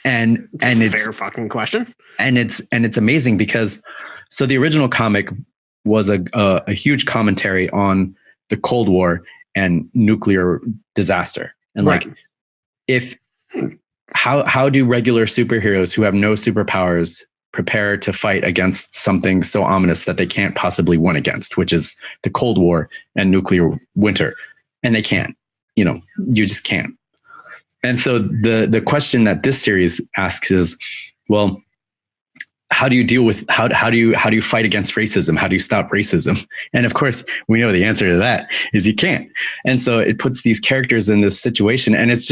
S1: And it's
S2: fair fucking question.
S1: And it's amazing because so the original comic was a huge commentary on the Cold War and nuclear disaster. And like, how do regular superheroes who have no superpowers prepare to fight against something so ominous that they can't possibly win against, which is the Cold War and nuclear winter? And they can't, you just can't. And so the question that this series asks is, well, how do you deal with, how do you fight against racism? How do you stop racism? And of course, we know the answer to that is you can't. And so it puts these characters in this situation, and it's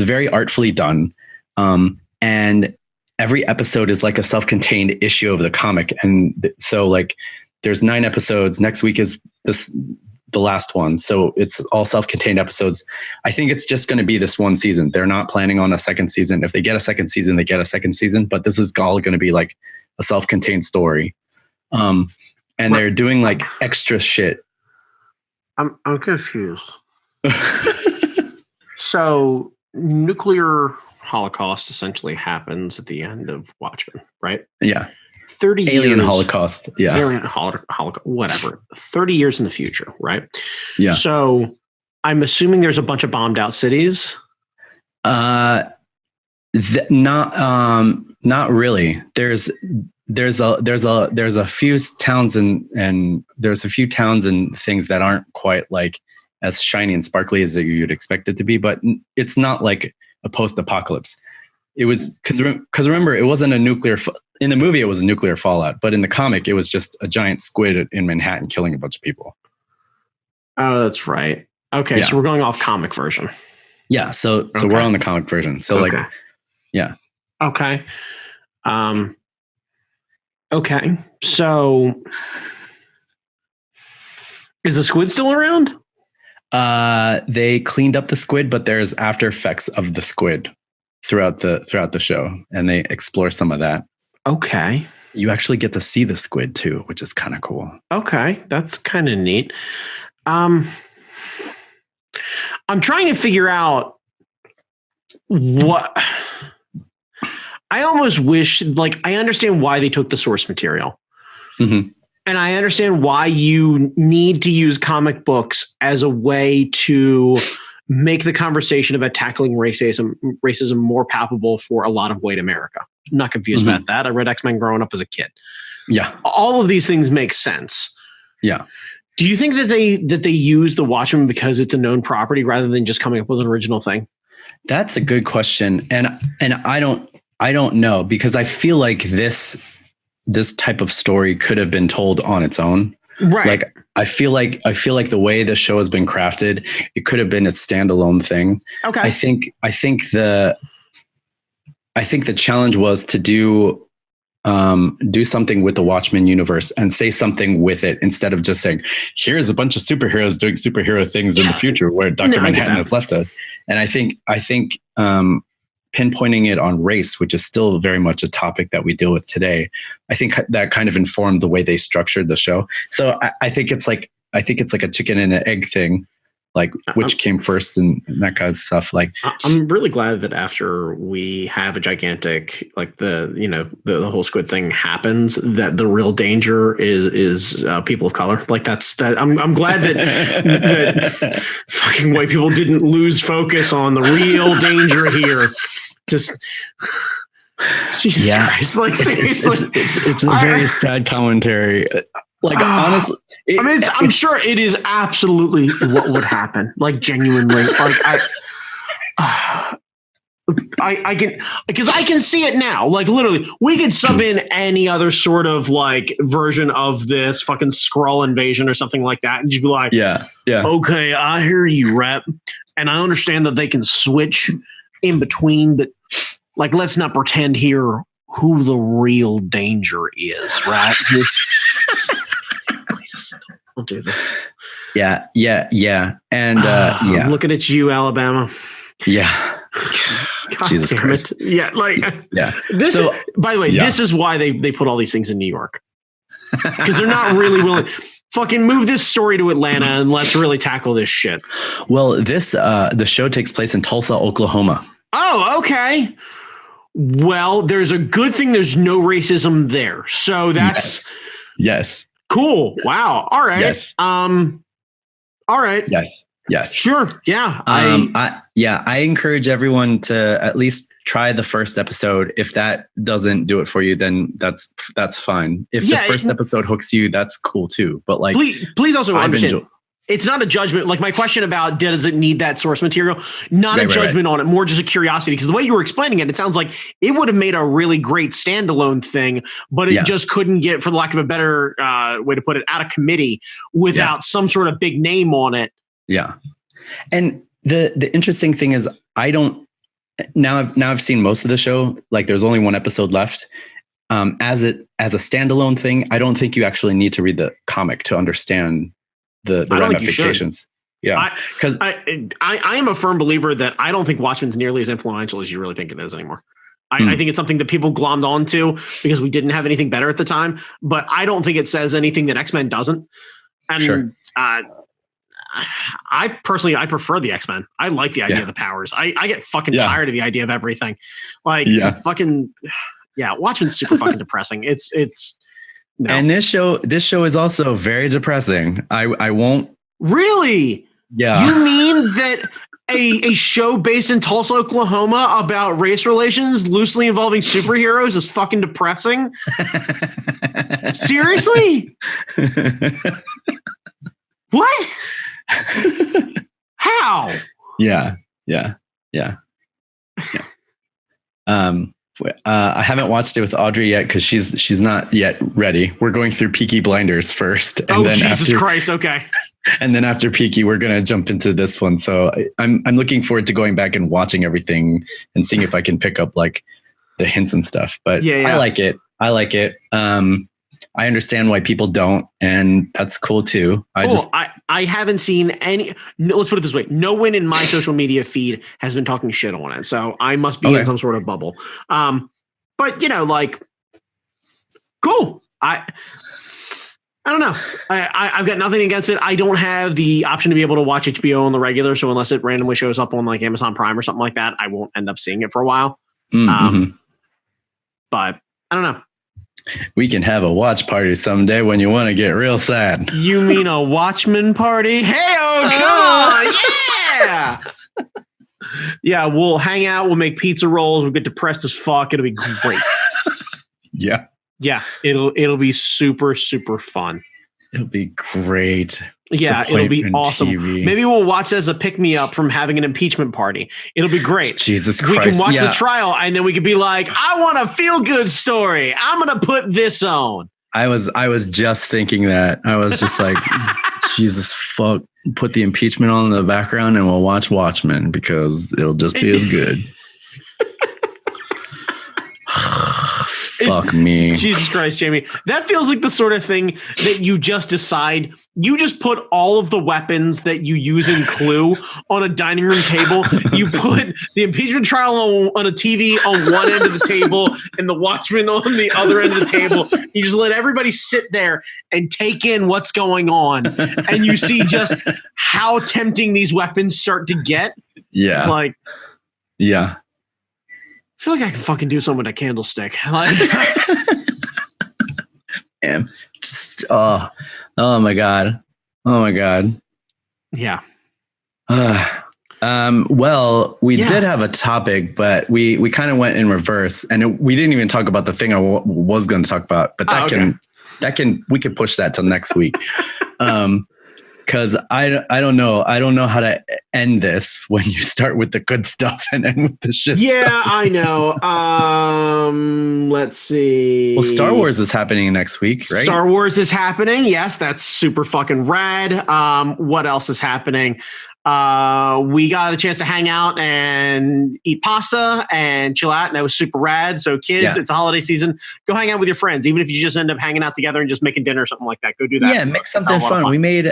S1: very artfully done. And every episode is like a self-contained issue of the comic. And so like there's 9 episodes. Next week is the last one. So it's all self-contained episodes. I think it's just going to be this one season. They're not planning on a second season. If they get a second season, they get a second season, but this is all going to be like a self-contained story. And they're doing like extra shit.
S2: I'm confused. So nuclear holocaust essentially happens at the end of Watchmen, right?
S1: Yeah.
S2: 30
S1: alien
S2: years,
S1: holocaust. Yeah.
S2: Alien holocaust, whatever. 30 years in the future, right?
S1: Yeah.
S2: So I'm assuming there's a bunch of bombed out cities.
S1: Not really. There's a few towns and there's a few towns and things that aren't quite like as shiny and sparkly as you'd expect it to be, but it's not like a post-apocalypse. It was because remember, it wasn't a nuclear. In the movie, it was a nuclear fallout, but in the comic, it was just a giant squid in Manhattan killing a bunch of people.
S2: Oh, that's right. Okay, yeah. So we're going off comic version.
S1: Yeah, so we're on the comic version. So like, yeah.
S2: Okay. Okay. So is the squid still around?
S1: They cleaned up the squid, but there's after effects of the squid throughout the show, and they explore some of that.
S2: Okay.
S1: You actually get to see the squid too, which is kind of cool.
S2: Okay, that's kind of neat. I'm trying to figure out what I almost wish, like, I understand why they took the source material.
S1: Mm-hmm.
S2: And I understand why you need to use comic books as a way to make the conversation about tackling racism more palpable for a lot of white America. I'm not confused about that. I read X-Men growing up as a kid.
S1: Yeah.
S2: All of these things make sense.
S1: Yeah.
S2: Do you think that they use the Watchmen because it's a known property rather than just coming up with an original thing?
S1: That's a good question. And I don't know, because I feel like this type of story could have been told on its own.
S2: Right.
S1: Like I feel like the way the show has been crafted, it could have been a standalone thing.
S2: Okay.
S1: I think the challenge was to do something with the Watchmen universe and say something with it instead of just saying, here's a bunch of superheroes doing superhero things in the future where Dr. Manhattan has left it. And I think pinpointing it on race, which is still very much a topic that we deal with today, I think that kind of informed the way they structured the show. So I think it's like a chicken and an egg thing, like which came first and that kind of stuff. Like,
S2: I'm really glad that after we have a gigantic, like the whole squid thing happens, that the real danger is people of color. Like I'm glad that fucking white people didn't lose focus on the real danger here. Just Jesus Christ! Like seriously,
S1: it's a very sad commentary. Like honestly,
S2: I'm sure it is absolutely what would happen. Like genuinely, like I can, because I can see it now. Like literally, we could sub in any other sort of like version of this fucking Skrull invasion or something like that, and just be like,
S1: yeah.
S2: Okay, I hear you, Rep, and I understand that they can switch in between, but like, let's not pretend here who the real danger is, right? Please don't do this.
S1: Yeah. And yeah.
S2: I'm looking at you, Alabama.
S1: Yeah.
S2: God, Jesus Christ. Yeah, like
S1: yeah.
S2: By the way, this is why they put all these things in New York. Because they're not really willing. Fucking move this story to Atlanta and let's really tackle this shit.
S1: Well, the show takes place in Tulsa, Oklahoma.
S2: Oh, okay. Well, there's a good thing there's no racism there. So that's
S1: yes.
S2: Cool. Wow. All right.
S1: Yes.
S2: All right.
S1: Yes.
S2: Sure. Yeah.
S1: I encourage everyone to at least try the first episode. If that doesn't do it for you, then that's fine. If the first episode hooks you, that's cool too. But like,
S2: please also understand. It's not a judgment. Like my question about does it need that source material? Not a judgment on it, more just a curiosity. Because the way you were explaining it, it sounds like it would have made a really great standalone thing, but it just couldn't get, for the lack of a better way to put it, out of committee without some sort of big name on it. Yeah.
S1: And the interesting thing is now I've seen most of the show. Like there's only one episode left. As a standalone thing, I don't think you actually need to read the comic to understand the ramifications. Yeah. Because
S2: I am a firm believer that I don't think Watchmen's nearly as influential as you really think it is anymore. I think it's something that people glommed onto because we didn't have anything better at the time, but I don't think it says anything that X-Men doesn't. And I personally, I prefer the X-Men. I like the idea of the powers. I get fucking tired of the idea of everything. Like Watchmen's super fucking depressing. It's no.
S1: And this show is also very depressing. I won't
S2: really.
S1: Yeah.
S2: You mean that a show based in Tulsa, Oklahoma about race relations loosely involving superheroes is fucking depressing? Seriously? What? How?
S1: Yeah. I haven't watched it with Audrey yet because she's not yet ready. We're going through Peaky Blinders first. And then
S2: Jesus Christ. Okay.
S1: And then after Peaky, we're going to jump into this one. So I'm looking forward to going back and watching everything and seeing if I can pick up like the hints and stuff. But I like it. I understand why people don't, and that's cool too.
S2: I haven't seen any. No, let's put it this way: no one in my social media feed has been talking shit on it, so I must be in some sort of bubble. But like, cool. I don't know. I've got nothing against it. I don't have the option to be able to watch HBO on the regular, so unless it randomly shows up on like Amazon Prime or something like that, I won't end up seeing it for a while. But I don't know.
S1: We can have a watch party someday when you want to get real sad.
S2: You mean a Watchmen party? Hey-oh, come on. Yeah. Yeah, we'll hang out. We'll make pizza rolls. We'll get depressed as fuck. It'll be great.
S1: Yeah.
S2: Yeah, it'll be super, super fun.
S1: It'll be great.
S2: Yeah, it'll be awesome. TV. Maybe we'll watch it as a pick-me-up from having an impeachment party. It'll be great.
S1: Jesus Christ.
S2: We can watch the trial, and then we could be like, I want a feel-good story. I'm going to put this on.
S1: I was just thinking that. I was just like, Jesus, fuck. Put the impeachment on in the background, and we'll watch Watchmen because it'll just be as good. Fuck me.
S2: Jesus Christ, Jamie. That feels like the sort of thing that you just decide. You just put all of the weapons that you use in Clue on a dining room table. You put the impeachment trial on a TV on one end of the table and the Watchmen on the other end of the table. You just let everybody sit there and take in what's going on. And you see just how tempting these weapons start to get.
S1: Yeah.
S2: Like,
S1: yeah.
S2: I feel like I can fucking do something with a candlestick. Like,
S1: damn. Just oh my god.
S2: Yeah.
S1: Well, we did have a topic, but we kind of went in reverse, and we didn't even talk about the thing I was going to talk about. But we could push that till next week. Because I don't know how to end this when you start with the good stuff and end with the shit stuff.
S2: Yeah, I know. Let's see.
S1: Well, Star Wars is happening next week, right?
S2: Star Wars is happening. Yes, that's super fucking rad. What else is happening? We got a chance to hang out and eat pasta and chill out, and that was super rad. So kids, it's the holiday season. Go hang out with your friends, even if you just end up hanging out together and just making dinner or something like that. Go do that.
S1: Yeah, make something fun. We made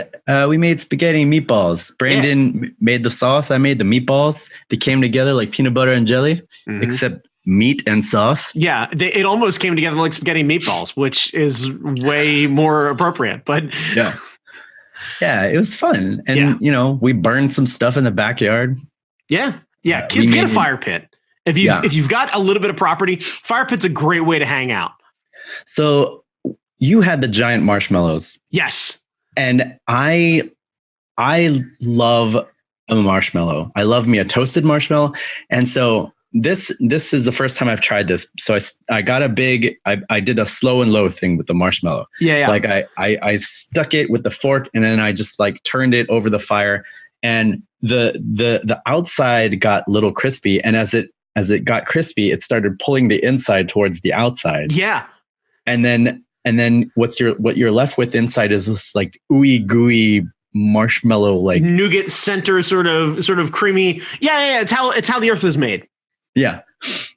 S1: spaghetti and meatballs. Brandon made the sauce. I made the meatballs. They came together like peanut butter and jelly, except meat and sauce.
S2: Yeah, it almost came together like spaghetti and meatballs, which is way more appropriate. But
S1: yeah. Yeah, it was fun. And, we burned some stuff in the backyard.
S2: Yeah. Yeah. Kids, get a fire pit. If you've got a little bit of property, fire pit's a great way to hang out.
S1: So you had the giant marshmallows.
S2: Yes.
S1: And I love a marshmallow. I love me a toasted marshmallow. And so this is the first time I've tried this. So I got I did a slow and low thing with the marshmallow.
S2: Yeah.
S1: Like I stuck it with the fork and then I just like turned it over the fire, and the outside got a little crispy. And as it got crispy, it started pulling the inside towards the outside.
S2: Yeah.
S1: And then what you're left with inside is this like ooey gooey marshmallow, like
S2: nougat center, sort of creamy. Yeah. It's how the earth was made.
S1: Yeah.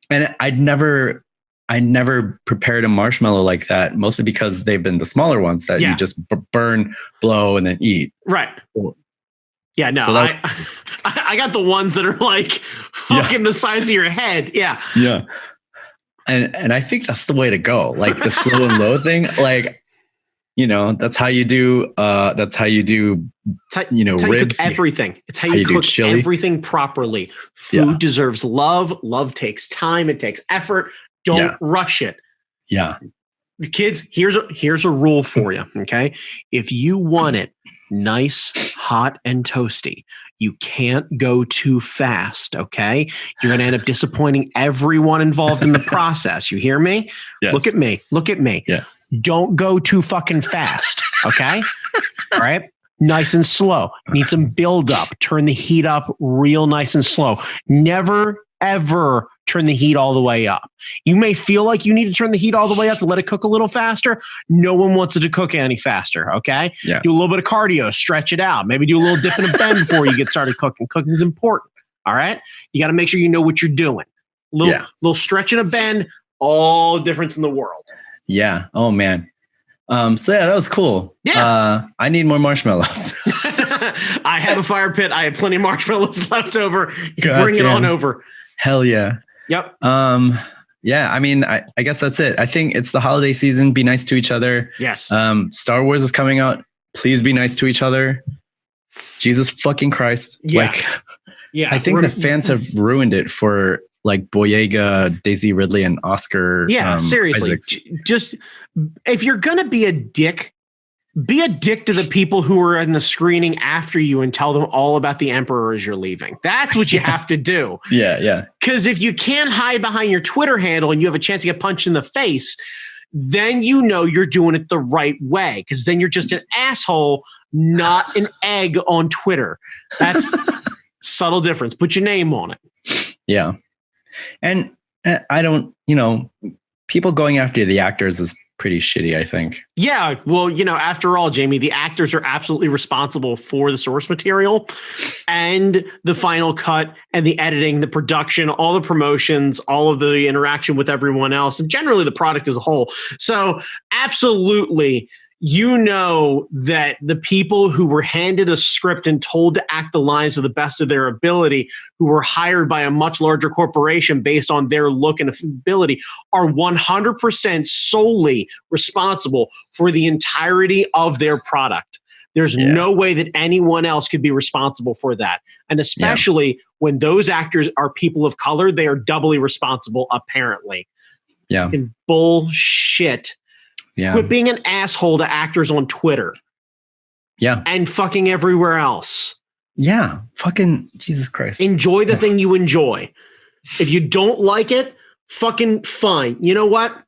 S1: And I never prepared a marshmallow like that, mostly because they've been the smaller ones that you just burn, blow, and then eat.
S2: Right. Yeah, no,
S1: so
S2: I got the ones that are like fucking the size of your head. Yeah.
S1: Yeah. And I think that's the way to go. Like the slow and low thing, like, that's how you do ribs.
S2: Everything. It's how you cook everything properly. Food deserves love. Love takes time. It takes effort. Don't rush it.
S1: Yeah.
S2: The kids, here's a rule for you. Okay. If you want it nice, hot, and toasty, you can't go too fast. Okay. You're going to end up disappointing everyone involved in the process. You hear me?
S1: Yes.
S2: Look at me.
S1: Yeah.
S2: Don't go too fucking fast. Okay. All right. Nice and slow. Need some build up. Turn the heat up real nice and slow. Never, ever turn the heat all the way up. You may feel like you need to turn the heat all the way up to let it cook a little faster. No one wants it to cook any faster. Okay.
S1: Yeah.
S2: Do a little bit of cardio, stretch it out. Maybe do a little dip and a bend before you get started cooking. Cooking is important. All right. You got to make sure you know what you're doing. Little stretch and a bend, all difference in the world.
S1: Yeah. Oh man. So that was cool.
S2: Yeah.
S1: I need more marshmallows.
S2: I have a fire pit. I have plenty of marshmallows left over. Bring it on over.
S1: Hell yeah.
S2: Yep.
S1: Yeah. I mean, I guess that's it. I think it's the holiday season. Be nice to each other.
S2: Yes.
S1: Star Wars is coming out. Please be nice to each other. Jesus fucking Christ.
S2: Yeah.
S1: I think the fans have ruined it for like Boyega, Daisy Ridley, and Oscar.
S2: Yeah, seriously. Just if you're gonna be a dick to the people who are in the screening after you and tell them all about the Emperor as you're leaving. That's what you have to do.
S1: Yeah.
S2: Because if you can't hide behind your Twitter handle and you have a chance to get punched in the face, then you're doing it the right way. Because then you're just an asshole, not an egg on Twitter. That's subtle difference. Put your name on it.
S1: Yeah. And I don't, people going after the actors is pretty shitty, I think.
S2: Yeah. Well, after all, Jamie, the actors are absolutely responsible for the source material and the final cut and the editing, the production, all the promotions, all of the interaction with everyone else, and generally the product as a whole. So absolutely, that the people who were handed a script and told to act the lines to the best of their ability, who were hired by a much larger corporation based on their look and ability, are 100% solely responsible for the entirety of their product. There's no way that anyone else could be responsible for that. And especially when those actors are people of color, they are doubly responsible, apparently.
S1: Yeah.
S2: And bullshit.
S1: Yeah.
S2: Quit being an asshole to actors on Twitter.
S1: Yeah.
S2: And fucking everywhere else.
S1: Yeah. Fucking Jesus Christ.
S2: Enjoy the thing you enjoy. If you don't like it, fucking fine. You know what?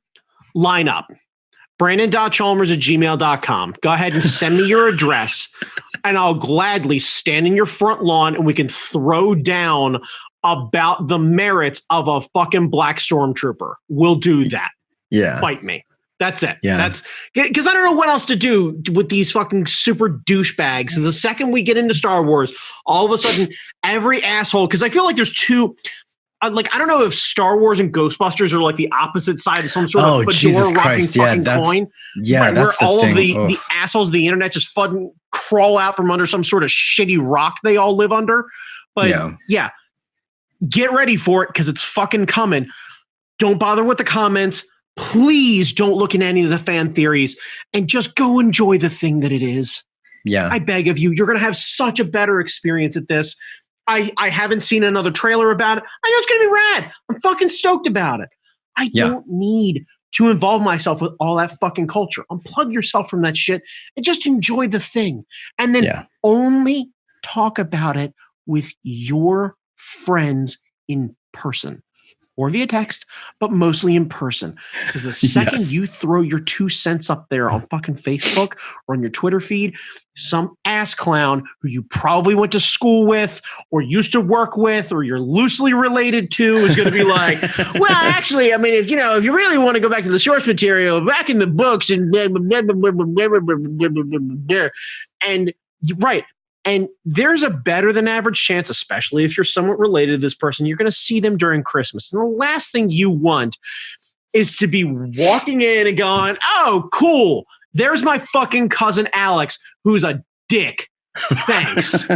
S2: Line up. Brandon.chalmers@gmail.com. Go ahead and send me your address and I'll gladly stand in your front lawn and we can throw down about the merits of a fucking black stormtrooper. We'll do that.
S1: Yeah.
S2: Fight me. That's it.
S1: Yeah.
S2: That's because I don't know what else to do with these fucking super douchebags. The second we get into Star Wars, all of a sudden, every asshole, because I feel like there's two. I don't know if Star Wars and Ghostbusters are like the opposite side of some sort of fedora-rocking fucking coin.
S1: Yeah,
S2: right,
S1: that's
S2: where all
S1: the
S2: of
S1: thing.
S2: the assholes of the internet just fucking crawl out from under some sort of shitty rock they all live under. But yeah get ready for it because it's fucking coming. Don't bother with the comments. Please don't look in any of the fan theories and just go enjoy the thing that it is.
S1: Yeah.
S2: I beg of you. You're going to have such a better experience at this. I haven't seen another trailer about it. I know it's going to be rad. I'm fucking stoked about it. I don't need to involve myself with all that fucking culture. Unplug yourself from that shit and just enjoy the thing. And then only talk about it with your friends in person. Or via text, but mostly in person. Because the second you throw your 2 cents up there on fucking Facebook or on your Twitter feed, some ass clown who you probably went to school with or used to work with or you're loosely related to is going to be like, well, actually, I mean, if you really want to go back to the source material, back in the books and right. And there's a better than average chance, especially if you're somewhat related to this person, you're going to see them during Christmas. And the last thing you want is to be walking in and going, oh, cool. There's my fucking cousin Alex, who's a dick. Thanks.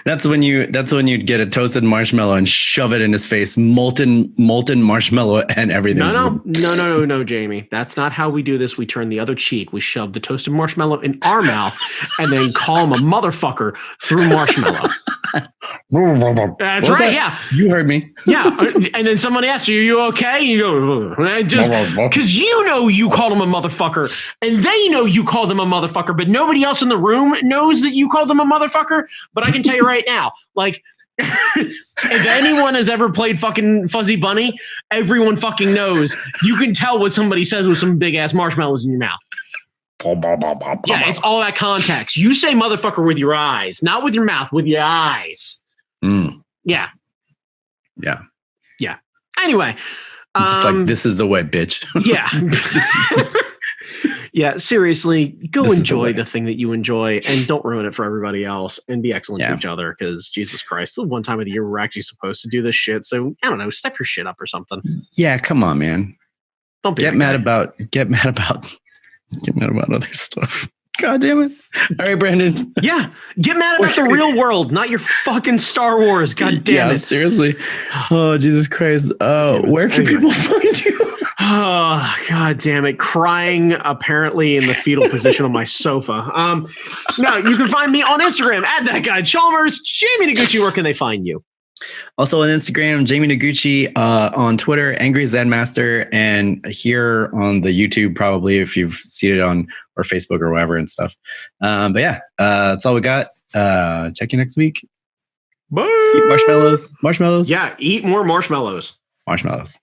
S1: That's when you'd get a toasted marshmallow and shove it in his face, molten marshmallow and everything.
S2: No, Jamie. That's not how we do this. We turn the other cheek. We shove the toasted marshmallow in our mouth and then call him a motherfucker through marshmallow. That's right. That? Yeah,
S1: you heard me.
S2: Yeah, and then somebody asks you, "Are you okay?" And you go, just because you called him a motherfucker, and they know you called him a motherfucker, but nobody else in the room knows that you called him a motherfucker. But I can tell you right now, like, if anyone has ever played fucking Fuzzy Bunny, everyone fucking knows. You can tell what somebody says with some big ass marshmallows in your mouth. Yeah, it's all that context. You say motherfucker with your eyes, not with your mouth, with your eyes. Yeah. Anyway.
S1: Just like, this is the way, bitch.
S2: Yeah. Yeah, seriously, go enjoy the thing that you enjoy and don't ruin it for everybody else and be excellent to each other because, Jesus Christ, the one time of the year we're actually supposed to do this shit. So, I don't know, step your shit up or something.
S1: Yeah, come on, man.
S2: Don't be
S1: get mad about other stuff. God damn it. All right, Brandon.
S2: Yeah. Get mad about the real world, not your fucking Star Wars. God damn it.
S1: Seriously. Oh, Jesus Christ. Where can people find you?
S2: Oh, God damn it. Crying apparently in the fetal position on my sofa. No, you can find me on Instagram at that guy Chalmers. Jamie Noguchi, where can they find you?
S1: Also on Instagram, Jamie Noguchi, on Twitter, Angry Zenmaster, and here on the YouTube, probably if you've seen it on or Facebook or whatever and stuff. But yeah, that's all we got. Check you next week.
S2: Bye.
S1: Eat marshmallows.
S2: Yeah, eat more marshmallows.
S1: Marshmallows.